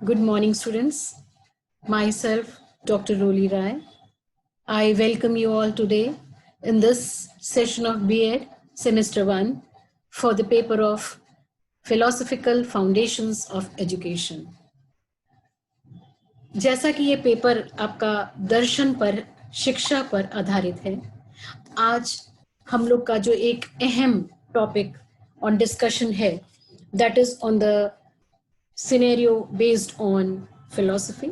Good morning, students. Myself, Dr. Roli Rai. I welcome you all today in this session of B.Ed Semester 1 for the paper of Philosophical Foundations of Education. जैसा कि ये paper आपका दर्शन पर, शिक्षा पर आधारित है, आज हम लोग का जो एक अहम टॉपिक ऑन डिस्कशन है, that is on the scenario based on philosophy.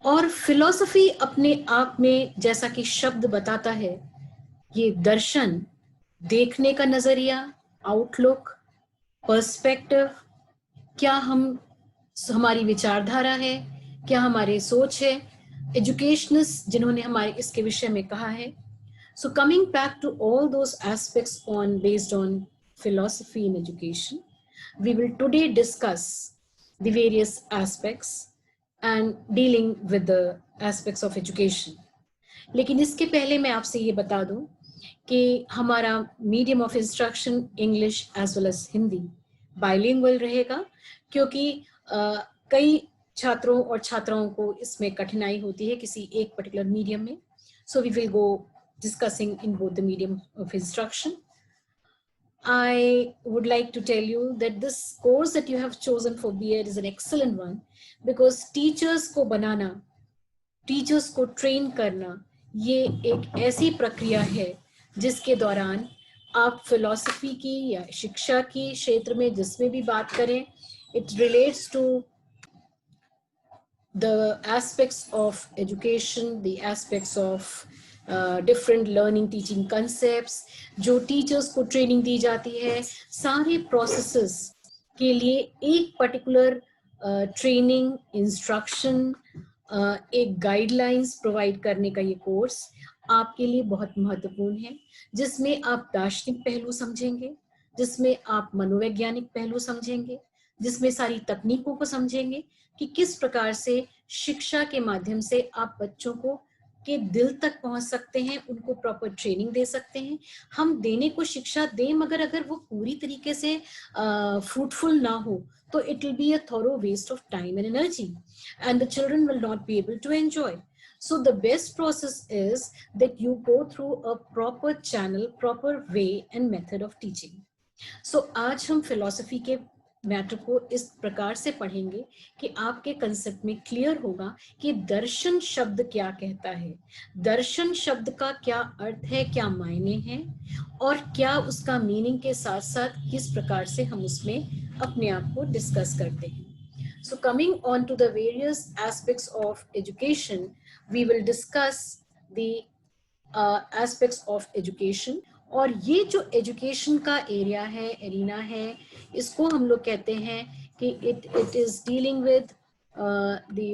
और फिलॉसफी अपने आप में, जैसा कि शब्द बताता है, ये दर्शन, देखने का नजरिया, आउटलुक, पर्सपेक्टिव, क्या हमारी विचारधारा है, क्या हमारी सोच है, एजुकेशनिस्ट जिन्होंने हमारे इसके विषय में कहा है. So coming back to all those aspects based on philosophy in education, we will today discuss the various aspects and dealing with the aspects of education. लेकिन इसके पहले मैं आपसे ये बता दूं कि हमारा medium of instruction English as well as Hindi bilingual रहेगा, क्योंकि कई छात्रों और छात्राओं को इसमें कठिनाई होती है किसी एक पर्टिकुलर मीडियम में. So we will go discussing in both the medium of instruction. I would like to tell you that this course that you have chosen for B.Ed is an excellent one, because teachers को बनाना, teachers को train करना, ये एक ऐसी प्रक्रिया है जिसके दौरान आप philosophy की या शिक्षा की क्षेत्र में जिसमें भी बात करें, it relates to the aspects of education, the aspects of different learning teaching concepts, जो टीचर्स को ट्रेनिंग दी जाती है, सारे प्रोसेसेस के लिए एक पर्टिकुलर ट्रेनिंग, इंस्ट्रक्शन, एक गाइडलाइंस प्रोवाइड करने का ये कोर्स आपके लिए बहुत महत्वपूर्ण है, जिसमें आप दार्शनिक पहलू समझेंगे, जिसमें आप मनोवैज्ञानिक पहलू समझेंगे, जिसमें सारी तकनीकों को समझेंगे कि किस प्रकार से शिक्षा के माध्यम से आप बच्चों को के दिल तक पहुंच सकते हैं, उनको प्रॉपर ट्रेनिंग दे सकते हैं. हम देने को शिक्षा दें, मगर अगर वो पूरी तरीके से फ्रूटफुल ना हो तो it will be a thorough waste of time and energy, and the children will not be able to enjoy. So the best process is that you go through a proper channel, proper way and method of teaching. So आज हम philosophy के matter को इस प्रकार से पढ़ेंगे कि आपके कंसेप्ट में क्लियर होगा कि दर्शन शब्द क्या कहता है, दर्शन शब्द का क्या अर्थ है, क्या मायने हैं, और क्या उसका मीनिंग के साथ साथ किस प्रकार से हम उसमें अपने आप को डिस्कस करते हैं. So coming on to the various aspects of education, we will discuss the aspects of education. और ये जो एजुकेशन का एरिया है, एरिना है, इसको हम लोग कहते हैं कि it is dealing with the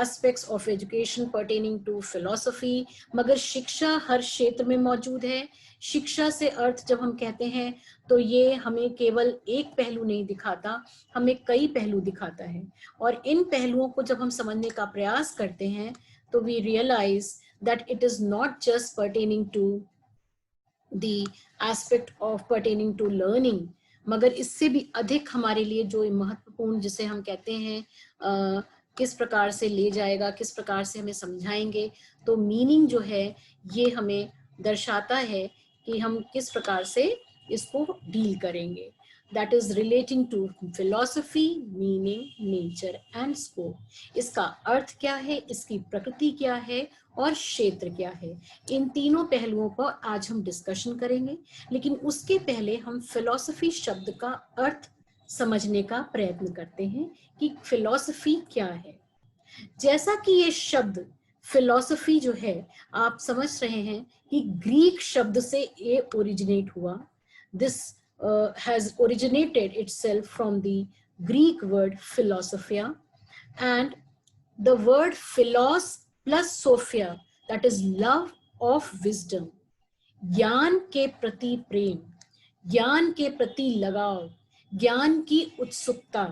aspects of education pertaining to philosophy. मगर शिक्षा हर क्षेत्र में मौजूद है. शिक्षा से अर्थ जब हम कहते हैं तो ये हमें केवल एक पहलू नहीं दिखाता, हमें कई पहलू दिखाता है, और इन पहलुओं को जब हम समझने का प्रयास करते हैं तो we realize that it is not just pertaining to the aspect of pertaining to learning, मगर इससे भी अधिक हमारे लिए जो महत्वपूर्ण, जिसे हम कहते हैं किस प्रकार से ले जाएगा, किस प्रकार से हमें समझाएंगे, तो मीनिंग जो है ये हमें दर्शाता है कि हम किस प्रकार से इसको डील करेंगे. That is relating to philosophy, meaning, nature and scope. इसका अर्थ क्या है, इसकी प्रकृति क्या है और क्षेत्र क्या है, इन तीनों पहलुओं पर आज हम डिस्कशन करेंगे. लेकिन उसके पहले हम फिलॉसफी शब्द का अर्थ समझने का प्रयत्न करते हैं कि फिलॉसफी क्या है. जैसा कि ये शब्द फिलॉसफी जो है, आप समझ रहे हैं कि ग्रीक शब्द से ये ओरिजिनेट हुआ. This has originated itself from the Greek word philosophia, and the word philos plus sophia, that is love of wisdom, ज्ञान के प्रति प्रेम, ज्ञान के प्रति लगाव, ज्ञान की उत्सुकता,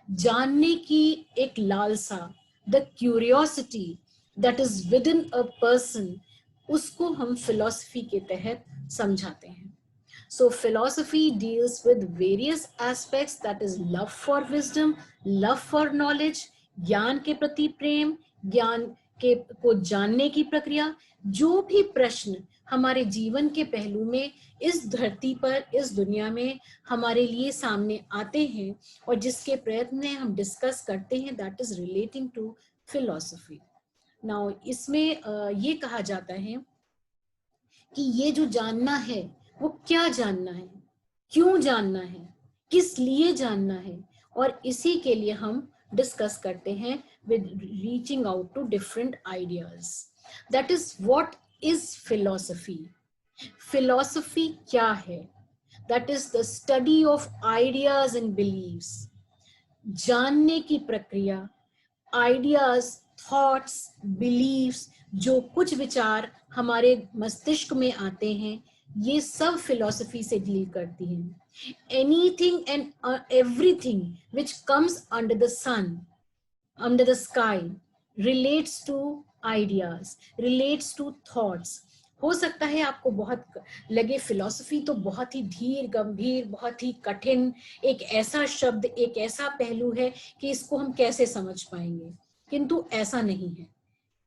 जानने की एक लालसा, the curiosity that is within a person, उसको हम philosophy के तहत समझाते हैं. So philosophy deals with various aspects, that is love for wisdom, love for knowledge, ज्ञान के प्रति प्रेम, ज्ञान के को जानने की प्रक्रिया। जो भी प्रश्न हमारे जीवन के पहलू में इस धरती पर, इस दुनिया में हमारे लिए सामने आते हैं और जिसके प्रयत्न हम डिस्कस करते हैं, that is relating to philosophy. Now इसमें ये कहा जाता है कि ये जो जानना है वो क्या जानना है, क्यों जानना है, किस लिए जानना है, और इसी के लिए हम डिस्कस करते हैं with reaching out to different ideas. That is what is philosophy. Philosophy क्या है? That is the study of ideas and beliefs. जानने की प्रक्रिया, आइडियाज, थॉट्स, बिलीव्स, जो कुछ विचार हमारे मस्तिष्क में आते हैं, ये सब फिलॉसफी से डील करती हैं। Anything and everything which comes under the sun, under the sky, relates to ideas, relates to thoughts. हो सकता है आपको बहुत लगे फिलॉसफी तो बहुत ही धीर गंभीर, बहुत ही कठिन, एक ऐसा शब्द, एक ऐसा पहलू है कि इसको हम कैसे समझ पाएंगे, किंतु ऐसा नहीं है।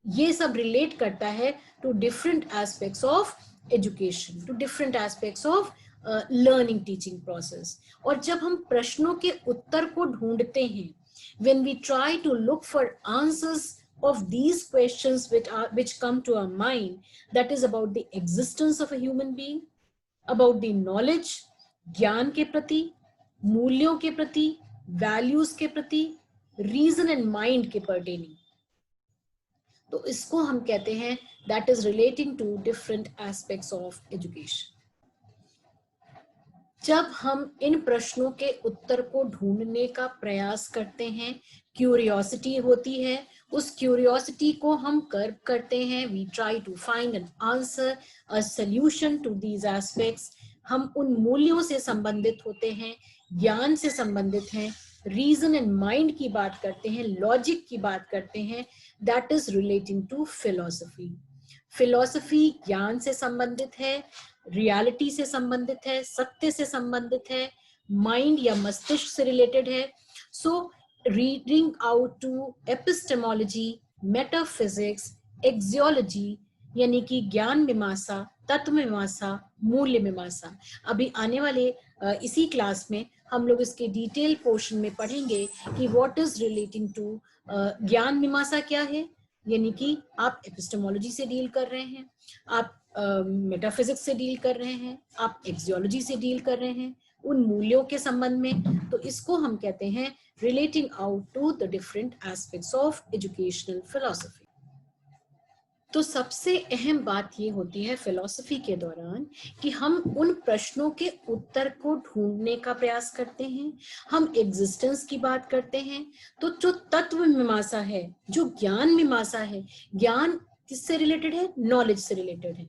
ये सब रिलेट करता है to different aspects of education, to different aspects of learning teaching process. और जब हम प्रश्नों के उत्तर को ढूंढते हैं, when we try to look for answers of these questions which come to our mind, that is about the existence of a human being, about the knowledge, ज्ञान के प्रति, मूल्यों के प्रति, values के प्रति, reason and mind के pertaining, तो इसको हम कहते हैं that is relating to different aspects of education। जब हम इन प्रश्नों के उत्तर को ढूंढने का प्रयास करते हैं, क्यूरियोसिटी होती है, उस क्यूरियोसिटी को हम कर्ब करते हैं, we try to find an answer, a solution to these aspects. हम उन मूल्यों से संबंधित होते हैं, ज्ञान से संबंधित हैं, रीजन एंड माइंड की बात करते हैं, लॉजिक की बात करते हैं, that is relating to philosophy. Philosophy ज्ञान से संबंधित है, रियलिटी से संबंधित है, सत्य से संबंधित है, माइंड या मस्तिष्क से रिलेटेड है। So reading out to epistemology, metaphysics, axiology, यानी कि ज्ञान मीमांसा, तत्व मीमांसा, मूल्य मीमांसा। अभी आने वाले इसी क्लास में हम लोग इसके डिटेल पोर्शन में पढ़ेंगे कि व्हाट इज रिलेटिंग टू ज्ञान मीमांसा क्या है, यानी कि आप एपिस्टेमोलॉजी से डील कर रहे हैं, आप मेटाफिजिक्स से डील कर रहे हैं, आप एक्सियोलॉजी से डील कर रहे हैं, उन मूल्यों के संबंध में, तो इसको हम कहते हैं relating out to the different aspects of educational philosophy. तो सबसे अहम बात ये होती है फिलॉसफी के दौरान कि हम उन प्रश्नों के उत्तर को ढूंढने का प्रयास करते हैं, हम एग्जिस्टेंस की बात करते हैं। तो जो तत्व मीमांसा है, जो ज्ञान मीमांसा है, ज्ञान किससे रिलेटेड है? नॉलेज से रिलेटेड है,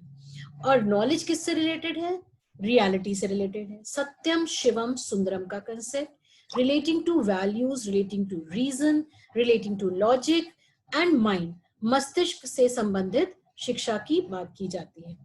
और नॉलेज किससे रिलेटेड है? रियलिटी से रिलेटेड है। सत्यम शिवम सुंदरम का concept, relating to values, relating to reason, relating to logic and mind, मस्तिष्क से संबंधित शिक्षा की बात की जाती है।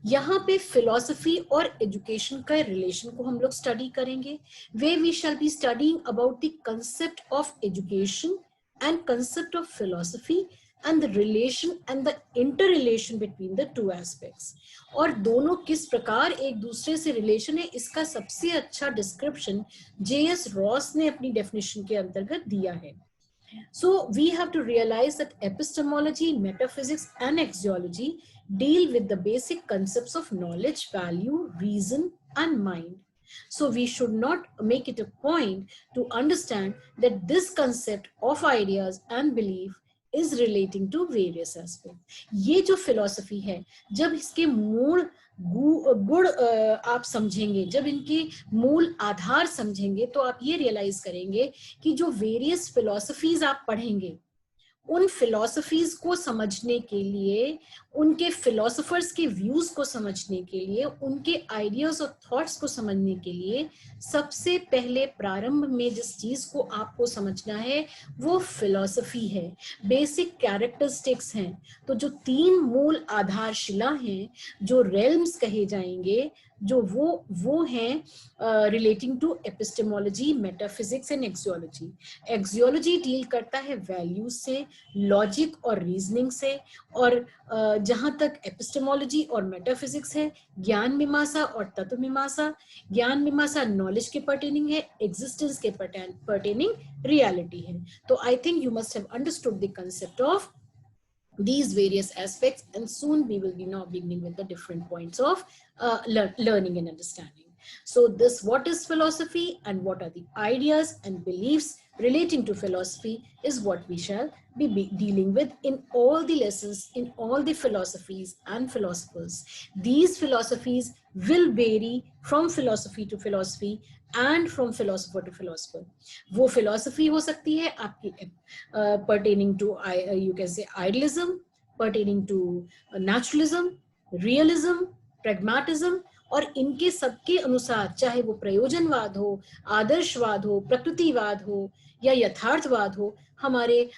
यहाँ पे फिलॉसफी और एजुकेशन का रिलेशन को हम लोग स्टडी करेंगे, वे we shall be studying about the concept of education and concept of philosophy and the relation and the interrelation between the two aspects, और दोनों किस प्रकार एक दूसरे से रिलेशन है, इसका सबसे अच्छा डिस्क्रिप्शन J.S. रॉस ने अपनी डेफिनेशन के अंतर्गत दिया है। So we have to realize that epistemology, metaphysics and axiology deal with the basic concepts of knowledge, value, reason and mind. So we should not make it a point to understand that this concept of ideas and belief is relating to various aspects. ये जो philosophy है, जब इसके मूल गुण आप समझेंगे, जब इनके मूल आधार समझेंगे, तो आप ये रियलाइज करेंगे कि जो वेरियस फिलॉसफीज आप पढ़ेंगे, उन फिलॉसफीज को समझने के लिए, उनके फिलोसोफर्स के व्यूज को समझने के लिए, उनके आइडियाज और थॉट्स को समझने के लिए सबसे पहले प्रारंभ में जिस चीज को आपको समझना है वो फिलॉसफी है, बेसिक कैरेक्टरिस्टिक्स हैं। तो जो तीन मूल आधारशिला हैं, जो रेल्म्स कहे जाएंगे, जो वो हैं relating to epistemology, metaphysics and axiology. Axiology deal करता है वैल्यूज से, लॉजिक और रीजनिंग से, और जहां तक एपिस्टेमोलॉजी और मेटाफिजिक्स है, ज्ञान मीमांसा और तत्व मीमांसा. ज्ञान मीमांसा नॉलेज के पर्टेनिंग है, एग्जिस्टेंस के पर्टेनिंग रियलिटी है. तो I think you must have understood the concept of these various aspects, and soon we will be now beginning with the different points of learning and understanding. So this, what is philosophy and what are the ideas and beliefs relating to philosophy, is what we shall be dealing with in all the lessons, in all the philosophies and philosophers. These philosophies will vary from philosophy to philosophy and from philosopher to philosopher. वो philosophy हो सकती है आपकी pertaining to, you can say, idealism, pertaining to naturalism, realism, pragmatism, और इनके सबके अनुसार चाहे वो प्रयोजनवाद हो, आदर्शवाद हो, प्रकृतिवाद हो या यथार्थवाद हो, हमारे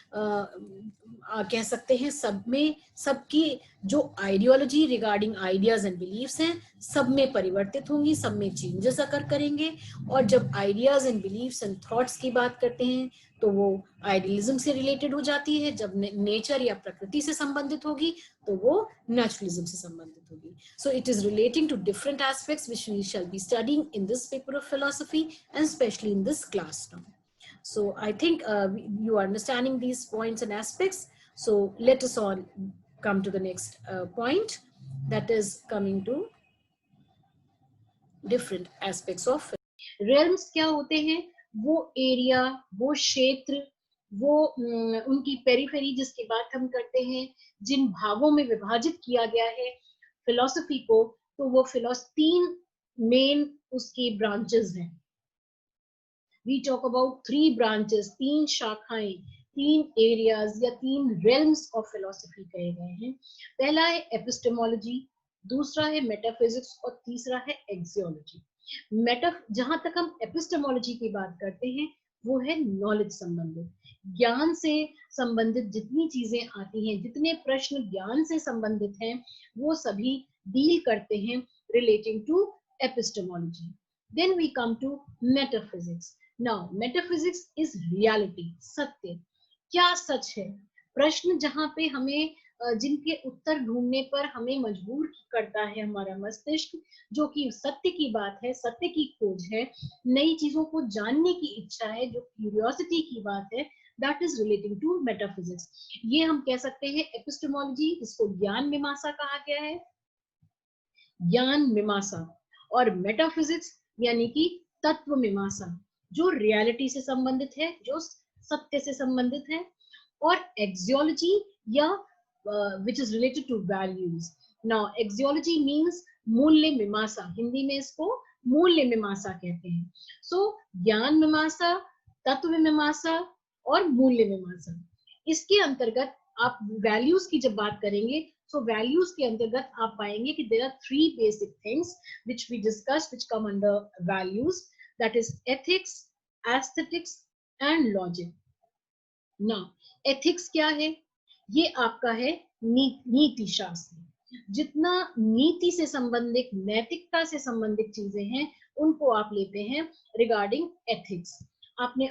कह सकते हैं सब में, सबकी जो ideology regarding ideas and beliefs हैं, सब में परिवर्तित होंगी, सब में चेंजेस अकर करेंगे. और जब ideas and beliefs and thoughts की बात करते हैं तो वो आइडियलिज्म से रिलेटेड हो जाती है. जब नेचर या प्रकृति से संबंधित होगी तो वो नेचुरलिज्म से संबंधित होगी. So it is relating to different aspects which we shall be studying in this paper of philosophy and specially in this class now. So I think you are understanding these points and aspects. So let us all come to the next point, that is coming to different aspects of realms. क्या होते हैं? वो area, वो क्षेत्र, वो उनकी periphery जिसकी बात हम करते हैं, जिन भागों में विभाजित किया गया है फिलॉसफी को, तो वो तीन मेन उसकी ब्रांचेस हैं. We talk about 3 branches, 3 शाखाएं, 3 एरियाज या 3 realms of philosophy कहे गए हैं. पहला है एपिस्टेमोलॉजी, दूसरा है मेटाफिजिक्स और तीसरा है एक्सियोलॉजी. जहां तक हम एपिस्टेमोलॉजी की बात करते हैं वो है नॉलेज संबंधित, ज्ञान से संबंधित जितनी चीजें आती हैं, जितने प्रश्न ज्ञान से संबंधित हैं, वो सभी डील करते हैं relating to epistemology. Then we come to metaphysics. Now, metaphysics is reality, सत्य. क्या सच है? प्रश्न जहां पे हमें जिनके उत्तर ढूंढने पर हमें मजबूर करता है हमारा मस्तिष्क, जो कि सत्य की बात है, सत्य की खोज है, नई चीजों को जानने की इच्छा है, जो क्यूरियोसिटी की बात है, that is relating to metaphysics. ये हम कह सकते हैं एपिस्टेमोलॉजी, इसको ज्ञान मीमांसा कहा गया है, ज्ञान मीमांसा. और मेटाफिजिक्स यानी कि तत्व मीमांसा, जो रियलिटी से संबंधित है, जो सत्य से संबंधित है. और एक्सियोलॉजी या which is related to values. Now axiology means मूल्य मीमांसा, हिंदी में इसको मूल्य मीमांसा कहते हैं. सो ज्ञान मीमांसा, तत्व मीमांसा और मूल्य मीमांसा, इसके अंतर्गत आप वैल्यूज की जब बात करेंगे, so values के अंतर्गत आप पाएंगे कि there are 3 basic things which we discussed which come under values, that is ethics, aesthetics and logic. Now ethics क्या है? ये आपका है नीति शास्त्र. जितना नीति से संबंधित, नैतिकता से संबंधित चीजें हैं, उनको आप लेते हैं रिगार्डिंग एथिक्स. आपने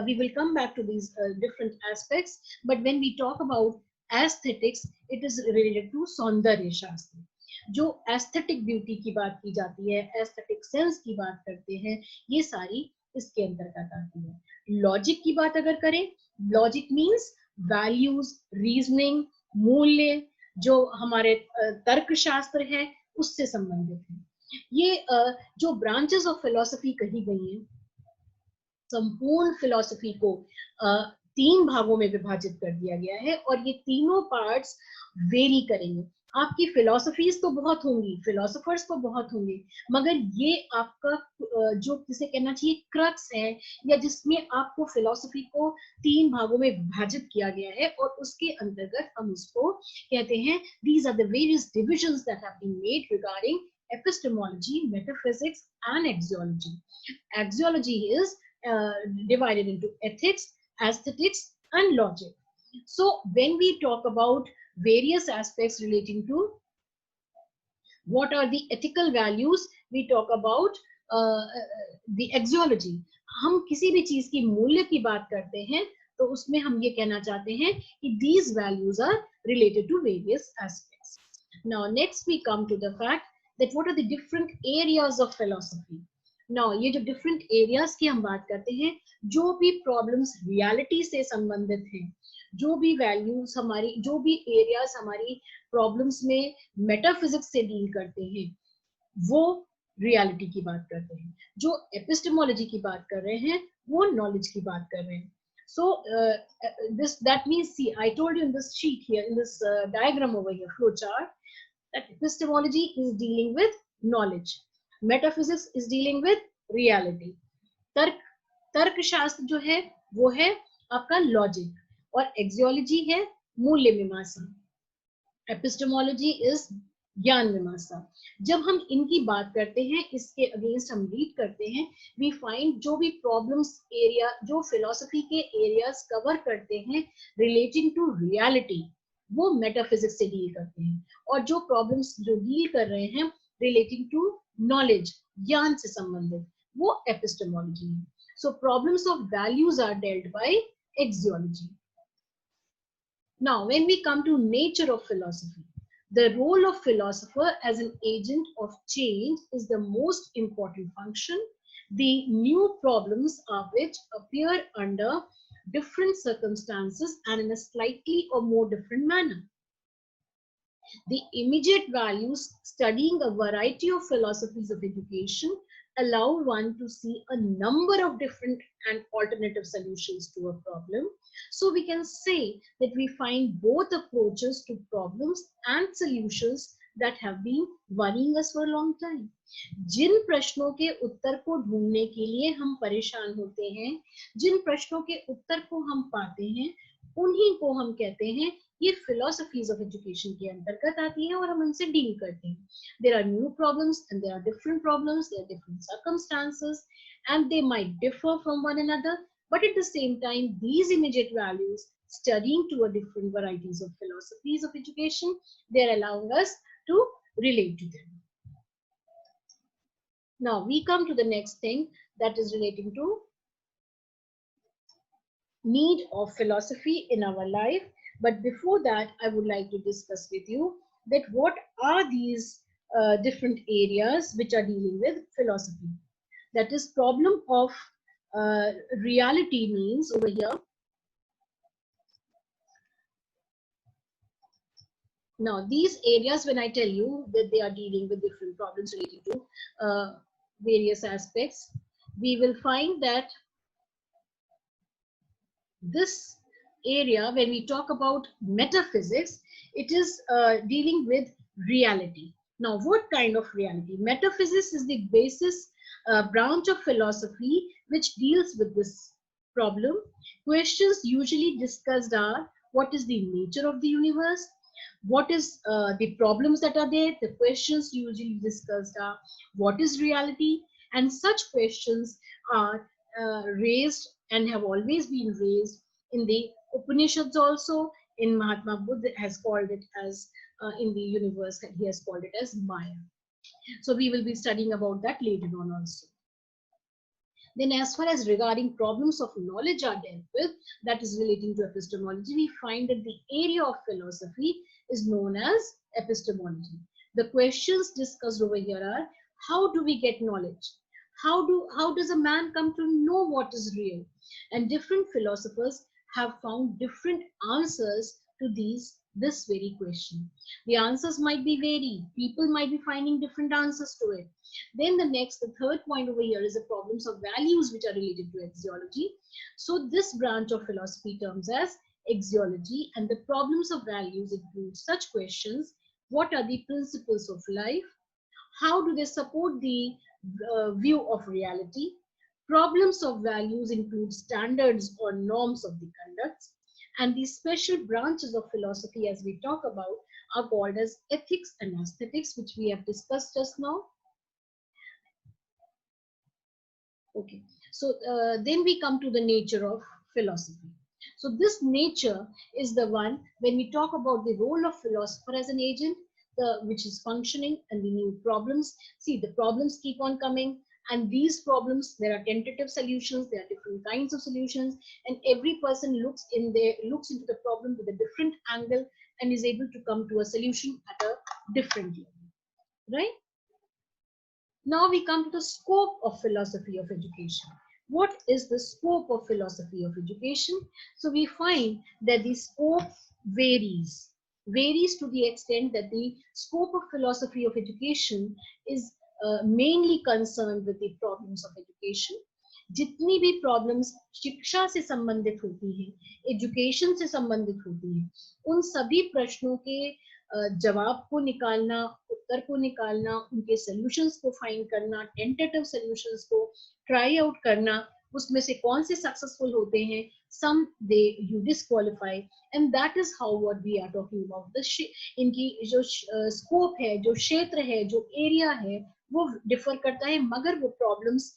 we will come back to these different aspects, but when we talk about aesthetics, it is related to सौंदर्य शास्त्र. जो एस्थेटिक ब्यूटी की बात की जाती है, एस्थेटिक सेंस की बात करते हैं, ये सारी इसके अंतर्गत आती है. लॉजिक की बात अगर करें, लॉजिक मीन्स वैल्यूज, रीजनिंग, मूल्य, जो हमारे तर्कशास्त्र है उससे संबंधित है. ये जो ब्रांचेस ऑफ फिलॉसफी कही गई हैं, संपूर्ण फिलॉसफी को 3 भागों में विभाजित कर दिया गया है, और ये तीनों पार्ट्स वेरी करेंगे. आपकी फिलॉसफीज तो बहुत होंगी, फिलोसोफर्स तो बहुत होंगे, मगर ये आपका जो जिसे कहना चाहिए क्रक्स है, या जिसमें आपको फिलॉसफी को 3 भागों में विभाजित किया गया है, और उसके अंतर्गत हम उसको कहते हैं, these are the various divisions that have been made regarding epistemology, metaphysics and axiology. Axiology is divided into ethics, aesthetics and logic. So when we talk about various aspects relating to what are the ethical values, we talk about the axiology. हम किसी भी चीज की मूल्य की बात करते हैं तो उसमें हम ये कहना चाहते हैं कि these values are related to various aspects. Now next we come to the fact that what are the different areas of philosophy. Now ये जो different areas की हम बात करते हैं, जो भी problems reality से संबंधित हैं, जो भी values हमारी, जो भी areas हमारी problems में metaphysics से deal करते हैं, वो reality की बात करते हैं. जो epistemology की बात कर रहे हैं, वो knowledge की बात कर रहे हैं. So that means, see, I told you in this sheet here, in this diagram over here, flow chart, that epistemology is dealing with knowledge, metaphysics is dealing with reality, तर्क शास्त्र जो है वो है आपका लॉजिक, और एक्सियोलॉजी है मूल्य मीमांसा, एपिस्टेमोलॉजी इज ज्ञान मीमांसा. जब हम इनकी बात करते हैं, इसके अगेंस्ट हम रीड करते हैं, वी फाइंड जो भी प्रॉब्लम्स एरिया, जो फिलॉसफी के एरियाज कवर करते हैं रिलेटिंग टू रियलिटी, वो मेटाफिजिक्स से डील करते हैं, और जो प्रॉब्लम्स जो डील कर रहे हैं रिलेटिंग टू नॉलेज, ज्ञान से संबंधित, वो एपिस्टेमोलॉजी है. So problems of values are dealt by axiology. Now when we come to nature of philosophy, the role of philosopher as an agent of change is the most important function. The new problems of which appear under different circumstances and in a slightly or more different manner. The immediate values studying a variety of philosophies of education allow one to see a number of different and alternative solutions to a problem. So we can say that we find both approaches to problems and solutions that have been worrying us for a long time. जिन प्रश्नों के उत्तर को ढूंढने के लिए हम परेशान होते हैं, जिन प्रश्नों के उत्तर को हम पाते हैं, उन्हीं को हम कहते हैं ये philosophies of education के अंतर्गत आती है और हम उनसे डील करते हैं. There are new problems and there are different problems, there are different circumstances and they might differ from one another, but at the same time these immediate values, studying to a different varieties of philosophies of education, they are allowing us to relate to them. Now we come to the next thing, that is relating to need of philosophy in our life. But before that, I would like to discuss with you that what are these different areas which are dealing with philosophy. That is, problem of reality means over here. Now, these areas, when I tell you that they are dealing with different problems related to various aspects, we will find that this area, when we talk about metaphysics, it is dealing with reality. Now, what kind of reality? Metaphysics is the basis branch of philosophy which deals with this problem. Questions usually discussed are, what is the nature of the universe? What is the problems that are there? The questions usually discussed are, what is reality? And such questions are raised and have always been raised in the Upanishads also. In Mahatma Buddha has called it as, in the universe, he has called it as Maya. So we will be studying about that later on also. Then as far as regarding problems of knowledge are dealt with, that is relating to epistemology, we find that the area of philosophy is known as epistemology. The questions discussed over here are, how do we get knowledge? How does a man come to know what is real? And different philosophers have found different answers to this very question. The answers might be varied. People might be finding different answers to it. Then the third point over here is the problems of values which are related to axiology. So this branch of philosophy terms as axiology, and the problems of values include such questions: what are the principles of life? How do they support the view of reality? Problems of values include standards or norms of the conduct. And the special branches of philosophy, as we talk about, are called as ethics and aesthetics, which we have discussed just now. Okay, so then we come to the nature of philosophy. So this nature is the one, when we talk about the role of philosopher as an agent, which is functioning, and the new problems. See, the problems keep on coming, and these problems, there are tentative solutions, there are different kinds of solutions, and every person looks into the problem with a different angle and is able to come to a solution at a different level, right? Now we come to the scope of philosophy of education. What is the scope of philosophy of education? So we find that the scope varies to the extent that the scope of philosophy of education is mainly concerned with the problems of education. जितनी भी problems शिक्षा से संबंधित होती हैं, education से संबंधित होती हैं, उन सभी प्रश्नों के जवाब को निकालना, उत्तर को निकालना, उनके सॉल्यूशंस को फाइंड करना, टेंटेटिव सॉल्यूशंस को ट्राई आउट करना, उसमें से कौन से सक्सेसफुल होते हैं, some they you disqualify, and that is how what we are talking about. The इनकी जो स्कोप है, जो क्षेत्र है, जो एरिया है, वो डिफर करता है, मगर वो प्रॉब्लम्स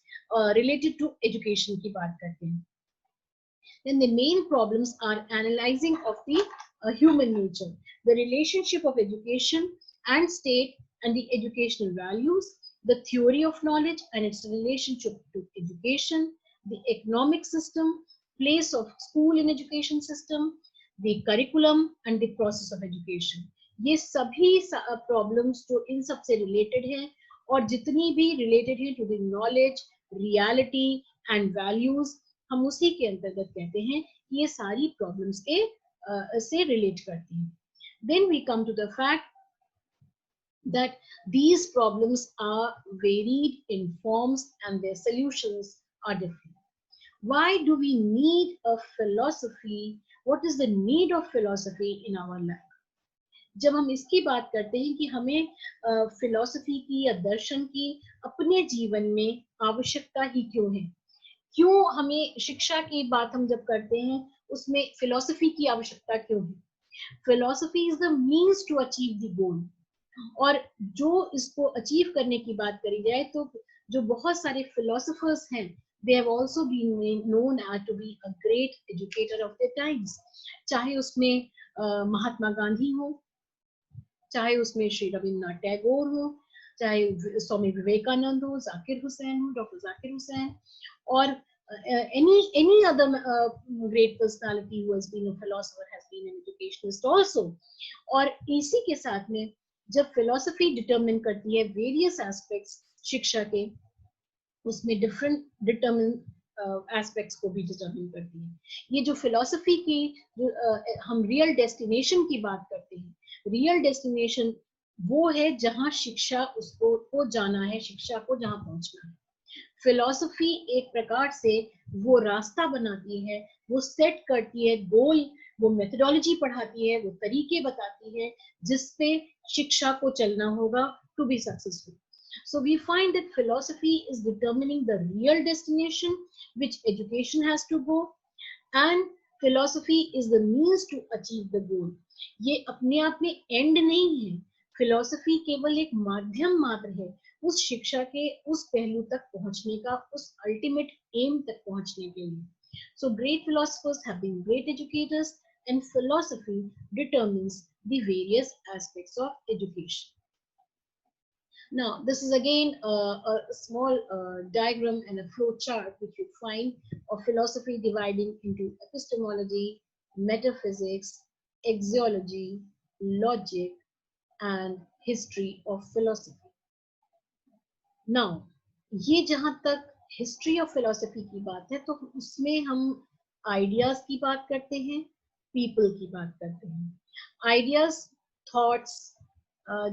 related to education की बात करते हैं. Then the main problems are analyzing of the human nature, the relationship of education and state and the educational values, the theory of knowledge and its relationship to education, the economic system, place of school in education system, the curriculum and the process of education. ये सभी problems जो इन सब से related हैं, और जितनी भी related हैं to the knowledge, reality and values, हम उसी के अंतर्गत कहते हैं कि ये सारी प्रॉब्लम्स के से रिलेट करती हैं. Then we come to the fact that these problems are varied in forms and their solutions are different. Why do we need a philosophy? What is the need of philosophy in our life? जब हम इसकी बात करते हैं कि हमें philosophy की या दर्शन की अपने जीवन में आवश्यकता ही क्यों है, क्यों हमें शिक्षा की बात हम जब करते हैं उसमें फिलॉसफी की आवश्यकता क्यों है? Philosophy is the means to achieve the goal, और जो इसको अचीव करने की बात करी जाए तो जो बहुत सारे फिलोसोफर्स हैं, they have also been known as to be a great educator of their times. चाहे उसमें महात्मा गांधी हो, चाहे उसमें श्री रविन्द्रनाथ टैगोर हो, चाहे स्वामी विवेकानंद हो, जाकिर हुसैन हो, डॉक्टर जाकिर हुसैन, और any other great personality who has been a philosopher has been an educationist also. और इसी के साथ में जब फिलोसफी डिटरमिन करती है वेरियस एस्पेक्ट्स शिक्षा के, उसमें डिफरेंट डिटरमिन एस्पेक्ट्स को भी डिटरमिन करती है. ये जो फिलोसफी की हम रियल डेस्टिनेशन की बात करते हैं, रियल डेस्टिनेशन वो है जहां शिक्षा उसको को जाना है, शिक्षा को जहां पहुंचना है. फिलोसफी एक प्रकार से वो रास्ता बनाती है, वो सेट करती है गोल, वो मेथोडोलॉजी पढ़ाती है, वो तरीके बताती है जिसपे शिक्षा को चलना होगा to be successful. So we find that philosophy is determining the real destination which education has to go, and philosophy is the means to achieve the goal. ये अपने आप में एंड नहीं है, फिलोसफी केवल एक माध्यम मात्र है उस शिक्षा के उस पहलू तक पहुंचने का, उस अल्टीमेट एम तक पहुंचने के लिए. So great philosophers have been great educators, and philosophy determines the various aspects of education. Now, this is again a small diagram and a flow chart which you find of philosophy dividing into epistemology, metaphysics, axiology, logic, and history of philosophy. Now, ये जहां तक history of philosophy की बात है, तो उसमें हम ideas की बात करते हैं, पीपल की बात करते हैं. आइडियाज, थॉट्स,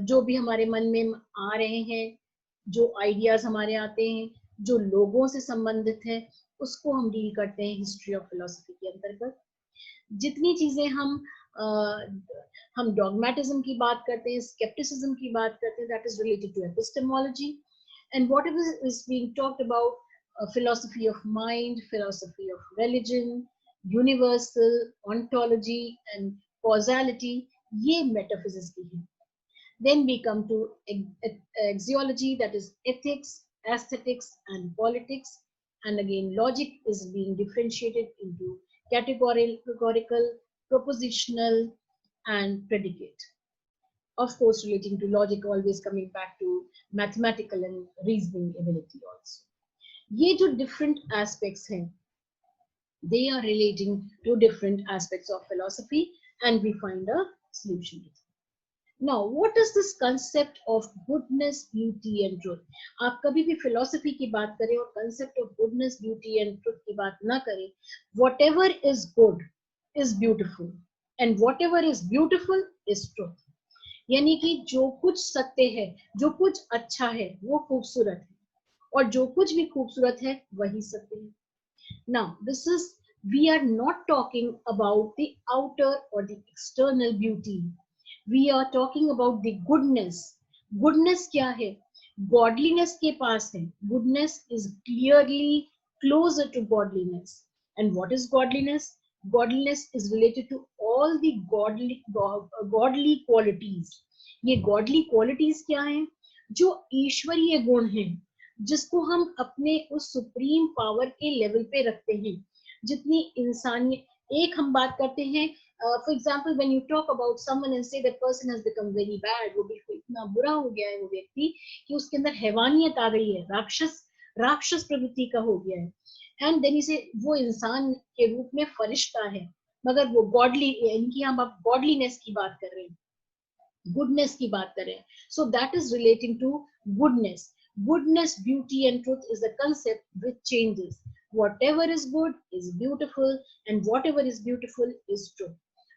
जो भी हमारे मन में आ रहे हैं, जो आइडियाज हमारे आते हैं, जो लोगों से संबंधित है, उसको हम डील करते हैं हिस्ट्री ऑफ फिलोसफी के अंतर्गत. जितनी चीजें हम डॉगमेटिज्म की बात करते हैं, स्केप्टिसिज्म की बात करते हैं, that is related to epistemology. And whatever is being talked about, philosophy of mind, philosophy of religion, universal, ontology and causality, ये metaphysics की है. Then we come to axiology, that is ethics, aesthetics and politics. And again, logic is being differentiated into categorical, propositional and predicate. of course relating to logic, always coming back to mathematical and reasoning ability also. ये जो different aspects हैं, they are relating to different aspects of philosophy, and we find a solution to it. Now, what is this concept of goodness, beauty and truth? आप कभी भी philosophy की बात करें और concept of goodness, beauty and truth की बात ना करें, whatever is good is beautiful and whatever is beautiful is truth. यानी कि जो कुछ सत्य है, जो कुछ अच्छा है, वो खूबसूरत है, और जो कुछ भी खूबसूरत है वही सत्य है. Now, this is, we are not talking about the outer or the external beauty. We are talking about the goodness. Goodness क्या है? Godliness के पास है. Goodness is clearly closer to godliness. And what is godliness? Godliness is related to all the godly qualities. ये godly qualities क्या हैं? जो ईश्वरीय गुण हैं, जिसको हम अपने उस सुप्रीम पावर के लेवल पे रखते हैं. जितनी इंसानियत, एक हम बात करते हैं, for example, when you talk about someone and say that person has become very bad, वो बिल्कुल इतना बुरा हो गया है वो व्यक्ति कि उसके अंदर हैवानियत आ गई है, राक्षस प्रवृत्ति का हो गया है, and then you say वो इंसान के रूप में फरिश्ता है, मगर वो गॉडली, इनकी हम अब गॉडलीनेस की बात कर रहे हैं, गुडनेस की बात करें. So that is relating to goodness. Goodness, beauty and truth is a concept which changes. Whatever is good is beautiful and whatever is beautiful is true.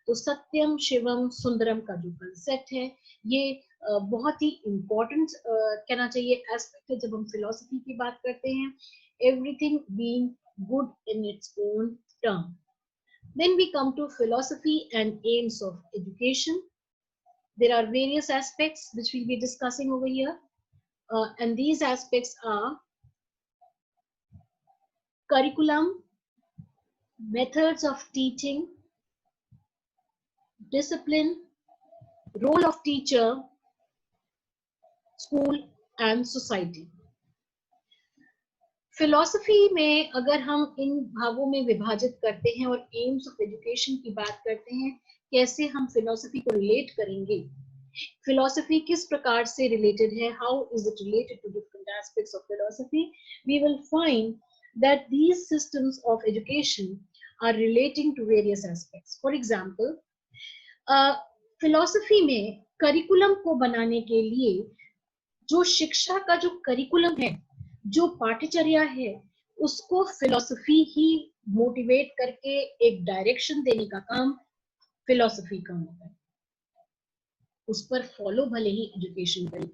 तो सत्यम शिवम सुंदरम का जो कंसेप्ट है, ये बहुत ही इम्पोर्टेंट कहना चाहिए एस्पेक्ट है जब हम फिलोसफी की बात करते हैं. Everything being good in its own term. Then we come to philosophy and aims of education. There are various aspects which we'll be discussing over here, and these aspects are curriculum, methods of teaching, discipline, role of teacher, school and society. Philosophy में अगर हम इन भागों में विभाजित करते हैं और AIIMS of education की बात करते हैं, कैसे हम फिलॉसफी को रिलेट करेंगे, फिलॉसफी किस प्रकार से रिलेटेड है, how is it related to different aspects of philosophy, we will find that these systems of education are relating to various aspects. For example, philosophy में करिकुलम को बनाने के लिए जो शिक्षा का जो करिकुलम है, जो पाठ्यचर्या है, उसको फिलॉसफी ही मोटिवेट करके एक डायरेक्शन देने का काम फिलॉसफी का होता है. उस पर फॉलो भले ही एजुकेशन करें,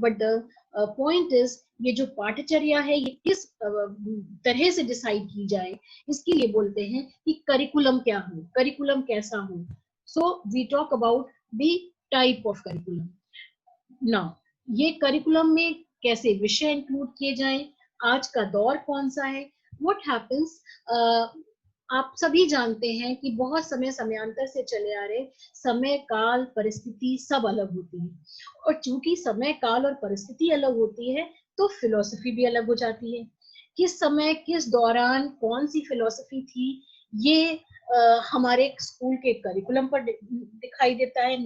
बट द पॉइंट इज, ये जो पाठ्यचर्या है ये किस तरह से डिसाइड की जाए, इसके लिए बोलते हैं कि करिकुलम क्या हो, करिकुलम कैसा हो. So we talk about the type of curriculum. Now, ये करिकुलम में कैसे विषय इंक्लूड किए जाएं, आज का दौर कौन सा है, व्हाट हैपेंस. आप सभी जानते हैं कि बहुत समयांतर से चले आ रहे समय, काल, परिस्थिति सब अलग होती है, और चूंकि समय, काल और परिस्थिति अलग होती है तो फिलॉसफी भी अलग हो जाती है. किस समय, किस दौरान कौन सी फिलॉसफी थी, ये हमारे स्कूल के करिकुलम पर दिखाई देता है,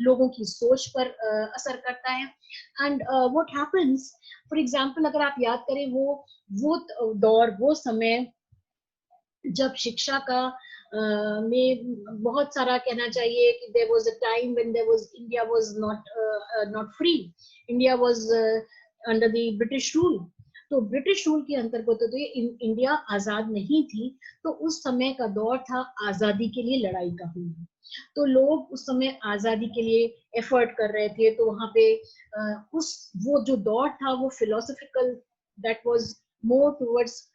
लोगों की सोच पर असर करता है. And what happens, for example, अगर आप याद करें वो दौर, वो समय जब शिक्षा का में बहुत सारा कहना चाहिए कि there was a time when India was not free. India was under the British rule. तो ब्रिटिश रूल के अंतर्गत तो ये इंडिया आजाद नहीं थी, तो उस समय का दौर था आजादी के लिए लड़ाई का हुआ. तो लोग उस समय आजादी के लिए एफर्ट कर रहे थे, तो वहां पे वो जो दौर था वो philosophical, that was more towards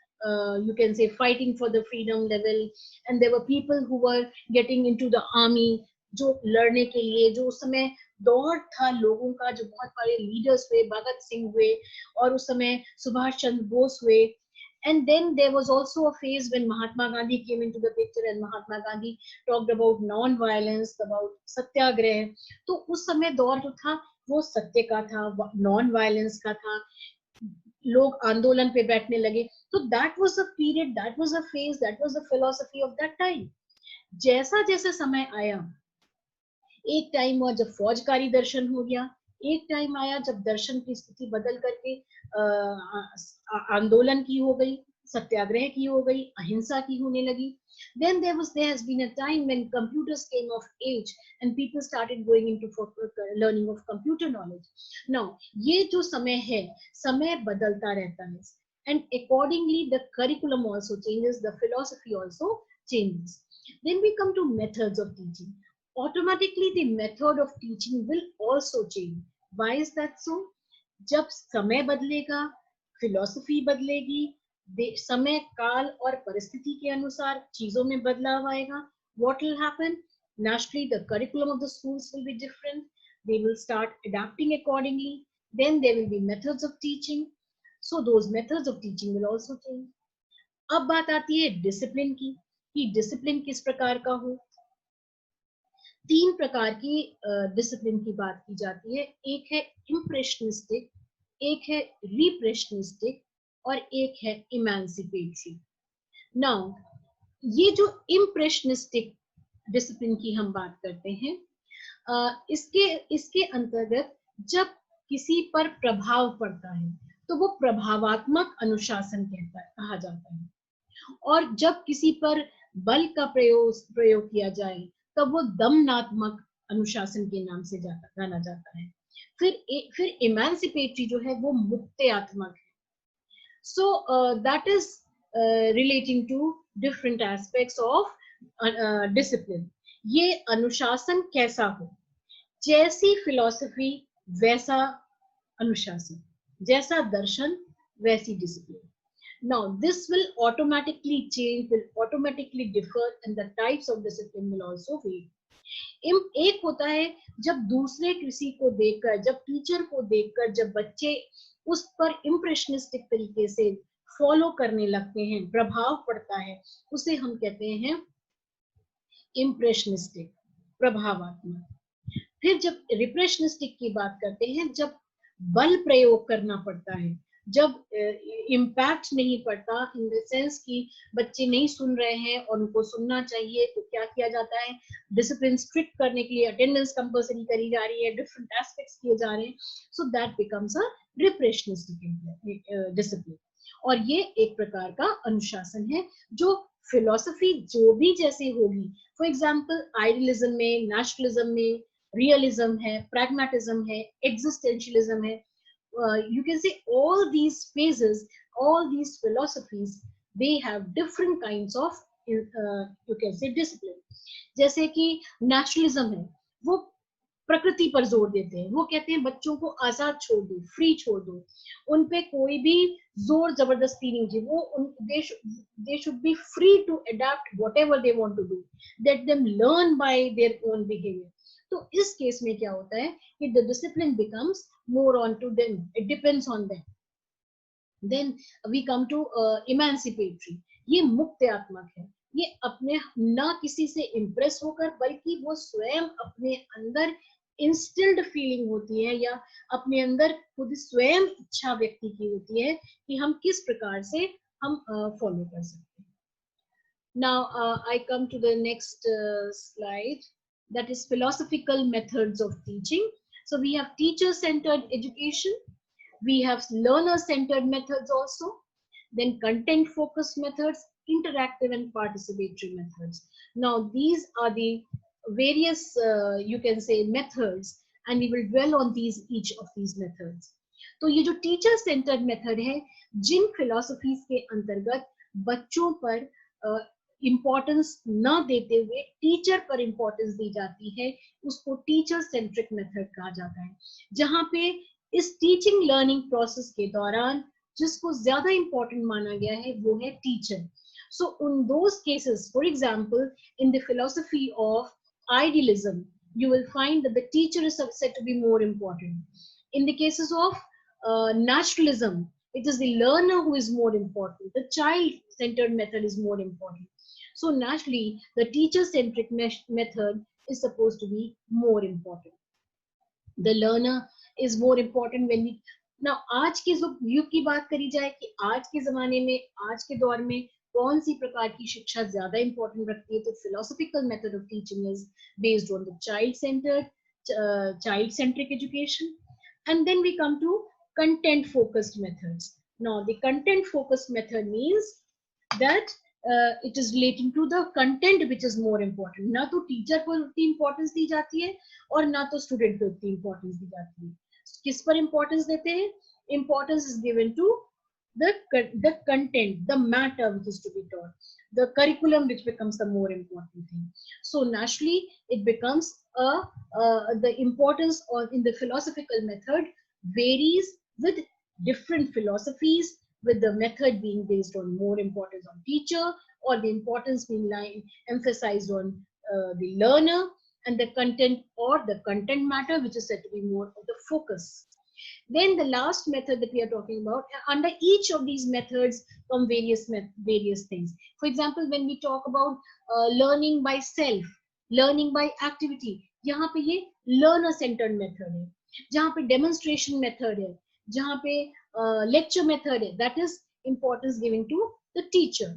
you can say fighting for the freedom level, and there were people who were getting into the army, जो लड़ने के लिए, जो उस समय दौर था लोगों का, जो बहुत सारे लीडर्स हुए, भगत सिंह हुए और उस समय सुभाष चंद्र बोस हुए. And then there was also a phase when Mahatma Gandhi came into the picture, and Mahatma Gandhi talked about non-violence, about सत्याग्रह. तो उस समय दौर जो था वो सत्य का था, non-violence का था, लोग आंदोलन पे बैठने लगे. तो that was a period, that was a phase, that was the philosophy of that time. जैसा जैसा समय आया, एक टाइम हुआ जब फौजकारी दर्शन हो गया, एक टाइम आया जब दर्शन की स्थिति बदल करके आंदोलन की हो गई, सत्याग्रह की हो गई, अहिंसा की होने लगी. Then there has been a time when computers came of age and people started going into learning of computer knowledge. Now ये जो समय है, समय बदलता रहता है, and accordingly the curriculum also changes, the philosophy also changes. Then we come to methods of teaching. Automatically the method of teaching will also change. Why is that so? जब समय बदलेगा, फिलॉसफी बदलेगी, समय काल और परिस्थिति के अनुसार चीजों में बदलाव आएगा. What will happen? Naturally, the curriculum of the schools will be different. They will start adapting accordingly. Then there will be methods of teaching. So those methods of teaching will also change. अब बात आती है discipline की, कि discipline किस प्रकार का हो. 3 प्रकार की डिसिप्लिन की बात की जाती है. एक है इम्प्रेशनिस्टिक, एक है रिप्रेशनिस्टिक और एक है इमेंसिपेटरी. नाउ ये जो इम्प्रेशनिस्टिक डिसिप्लिन की हम बात करते हैं, इसके अंतर्गत जब किसी पर प्रभाव पड़ता है तो वो प्रभावात्मक अनुशासन कहा जाता है. और जब किसी पर बल का प्रयोग किया जाए तब वो दमनात्मक अनुशासन के नाम से जाना जाता है. फिर इमेंसिपेटरी जो है वो मुक्त्यात्मक है. So that is relating to different aspects of discipline. ये अनुशासन कैसा हो, जैसी फिलॉसफी वैसा अनुशासन, जैसा दर्शन वैसी discipline. Now this will automatically change, will automatically differ, and the types of discipline will also vary. एक होता है जब दूसरे किसी को देखकर, जब टीचर को देखकर जब बच्चे उस पर इम्प्रेशनिस्टिक तरीके से फॉलो करने लगते हैं, प्रभाव पड़ता है, उसे हम कहते हैं इम्प्रेशनिस्टिक, प्रभावात्मक. फिर जब रिप्रेशनिस्टिक की बात करते हैं, जब बल प्रयोग करना पड़ता है, जब इम्पैक्ट नहीं पड़ता, इन द सेंस कि बच्चे नहीं सुन रहे हैं और उनको सुनना चाहिए, तो क्या किया जाता है, डिसिप्लिन स्ट्रिक्ट करने के लिए अटेंडेंस कंपल्सरी करी जा रही है, डिफरेंट एस्पेक्ट्स किए जा रहे हैं. So that becomes a repressionistic discipline. और ये एक प्रकार का अनुशासन है जो फिलॉसफी जो भी जैसे होगी, फॉर एग्जाम्पल आइडियलिज्म में, नेशनलिज्म में, रियलिज्म है, प्रैग्मेटिज्म है, एग्जिस्टेंशियलिज्म है, you can say all these phases, all these philosophies, they have different kinds of you can say discipline. जैसे कि नेशनलिज्म है, वो प्रकृति पर जोर देते हैं, वो कहते हैं बच्चों को आजाद छोड़ दो, फ्री छोड़ दो, उन पे कोई भी जोर जबरदस्ती नहीं चाहिए, वो they should be free to adapt whatever they want to do, let them learn by their own behavior. तो इस केस में क्या होता है कि the discipline becomes more on to them, it depends on them. Then we come to emancipatory. ये मुक्त्यात्मक है, ये अपने ना किसी से इम्प्रेस होकर, बल्कि वो स्वयं अपने अंदर इंस्टिल्ड फीलिंग होती है, या अपने अंदर खुद स्वयं इच्छा व्यक्ति की होती है कि हम किस प्रकार से हम फॉलो कर सकते हैं. Now I come to the next slide, that is philosophical methods of teaching. So we have teacher-centered education, we have learner-centered methods also, then content-focused methods, interactive and participatory methods. Now these are the various you can say methods, and we will dwell on each of these methods. तो ये जो teacher centred method है, जिन philosophies के अंतर्गत बच्चों पर importance न देते हुए टीचर पर इम्पोर्टेंस दी जाती है, उसको टीचर सेंट्रिक मेथड कहा जाता है. जहां पे इस टीचिंग लर्निंग प्रोसेस के दौरान जिसको ज्यादा इम्पोर्टेंट माना गया है वो है teacher. So in those cases, for example, in the philosophy of idealism, you will find that the teacher is said to be more important. In the cases of naturalism, it is the learner who is more important. The child-centered method is more important. So naturally, the teacher-centric method is supposed to be more important. The learner is more important when we now आज के युग की बात करी जाए कि आज के जमाने में, आज के दौर में कौन सी प्रकार की शिक्षा ज्यादा इंपॉर्टेंट रखती है, तो philosophical method of teaching is based on the child centric education. And then we come to content focused methods. Now the content focused method means that it is relating to the content which is more important. ना तो teacher को उतनी importance दी जाती है और ना तो student को उतनी इंपॉर्टेंस दी जाती है. किस पर इंपॉर्टेंस देते हैं? Importance is given to the content, the matter which is to be taught, the curriculum which becomes the more important thing. So naturally it becomes the importance or in the philosophical method varies with different philosophies, with the method being based on more importance on teacher or the importance being emphasized on the learner, and the content or the content matter which is said to be more of the focus. Then the last method that we are talking about, under each of these methods come various things. For example, when we talk about learning by self, learning by activity, यहाँ पे ये learner centered method है, जहाँ पे demonstration method है, जहाँ पे lecture method है, that is importance given to the teacher.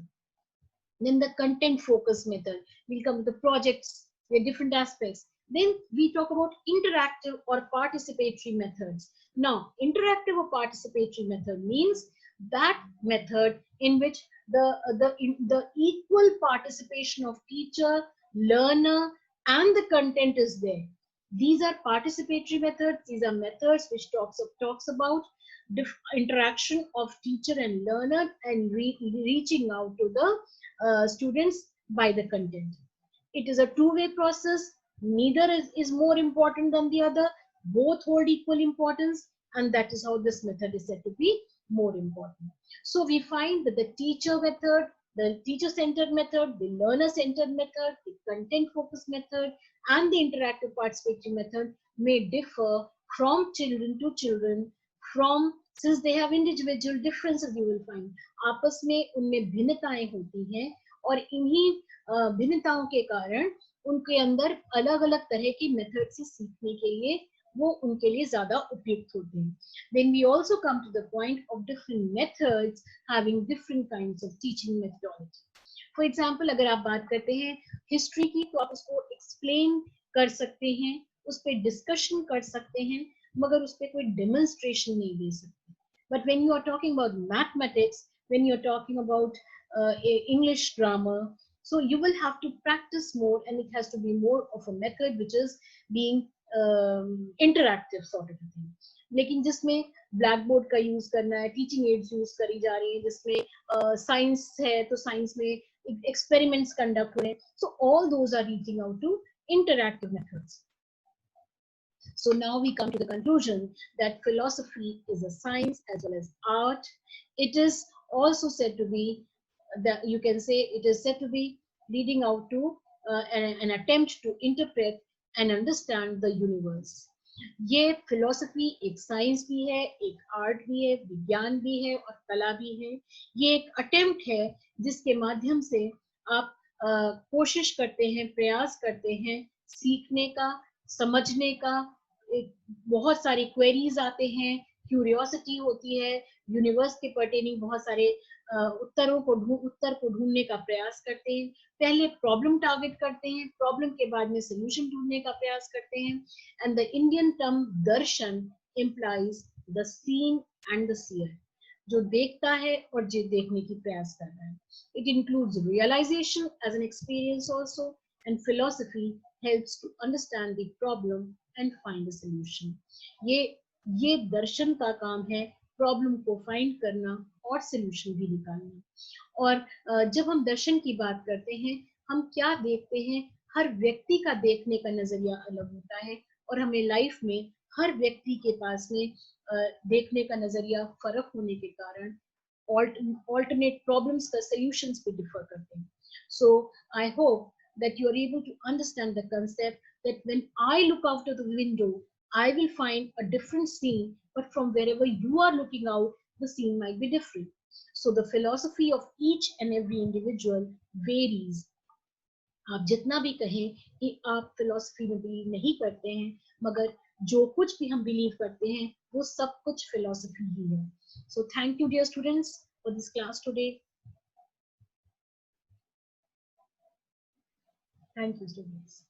Then the content focused method will come with the projects, the different aspects. Then we talk about interactive or participatory methods. Now, interactive or participatory method means that method in which the equal participation of teacher, learner, and the content is there. These are participatory methods. These are methods which talks about interaction of teacher and learner and reaching out to the students by the content. It is a two-way process. Neither is more important than the other. Both hold equal importance, and that is how this method is said to be more important. So we find that the teacher method, the teacher-centered method, the learner-centered method, the content-focused method, and the interactive participatory method may differ from children to children, since they have individual differences. You will find आपस में उनमें भिन्नताएं होती हैं और इन्हीं भिन्नताओं के कारण उनके अंदर अलग अलग तरह की मेथड से सीखने के लिए वो उनके लिए ज्यादा उपयुक्त होते हैं. Then we also come to the point of different methods having different kinds of teaching methodology. For example, अगर आप बात करते हैं हिस्ट्री की, तो आप उसको एक्सप्लेन कर सकते हैं, उस पर डिस्कशन कर सकते हैं, मगर उस पर कोई डेमोन्स्ट्रेशन नहीं दे सकते. But when you are talking about mathematics, when you are talking about English grammar, so you will have to practice more, and it has to be more of a method which is being interactive sort of a thing. लेकिन जिसमें black board का use करना है, teaching ads use करी जा रही है, जिसमें साइंस है तो साइंस में एक्सपेरिमेंट्स कंडक्ट हो रहे हैं, so all those are reaching out to interactive methods. So now we come to the conclusion that philosophy is a science as well as art. It is also said to be, that you can say it is said to be leading out to an attempt to interpret and understand the universe. ये philosophy एक science भी है, एक art भी है, विज्ञान भी है और कला भी है. ये एक अटेम्प्ट है जिसके माध्यम से आप कोशिश करते हैं, प्रयास करते हैं सीखने का, समझने का. बहुत सारी क्वेरीज आते हैं, क्यूरियोसिटी होती है, यूनिवर्स के पर्टेनिंग बहुत सारे उत्तर को ढूंढने का प्रयास करते हैं. पहले प्रॉब्लम टारगेट करते हैं, प्रॉब्लम के बाद में सोल्यूशन ढूंढने का प्रयास करते हैं. And the Indian term Darshan implies the seeing and the seer, जो देखता है और जो देखने की प्रयास कर रहा है. It includes realization as an experience also, and philosophy helps to understand the problem and find a solution. ये दर्शन का काम है, प्रॉब्लम को फाइंड करना और सॉल्यूशन भी निकालना. और जब हम दर्शन की बात करते हैं, हम क्या देखते हैं, हर व्यक्ति का देखने का नजरिया अलग होता है और हमें लाइफ में हर व्यक्ति के पास में देखने का नजरिया फर्क होने के कारण alternate problems का solutions भी differ करते हैं. So I hope that you are able to understand the concept that when I look out of the window, I will find a different scene, but from wherever you are looking out, the scene might be different. So the philosophy of each and every individual varies. आप जितना भी कहें कि आप philosophy में believe नहीं करते हैं, मगर जो कुछ भी हम बिलीव करते हैं वो सब कुछ फिलोसफी ही है. So thank you dear students for this class today. Thank you, students.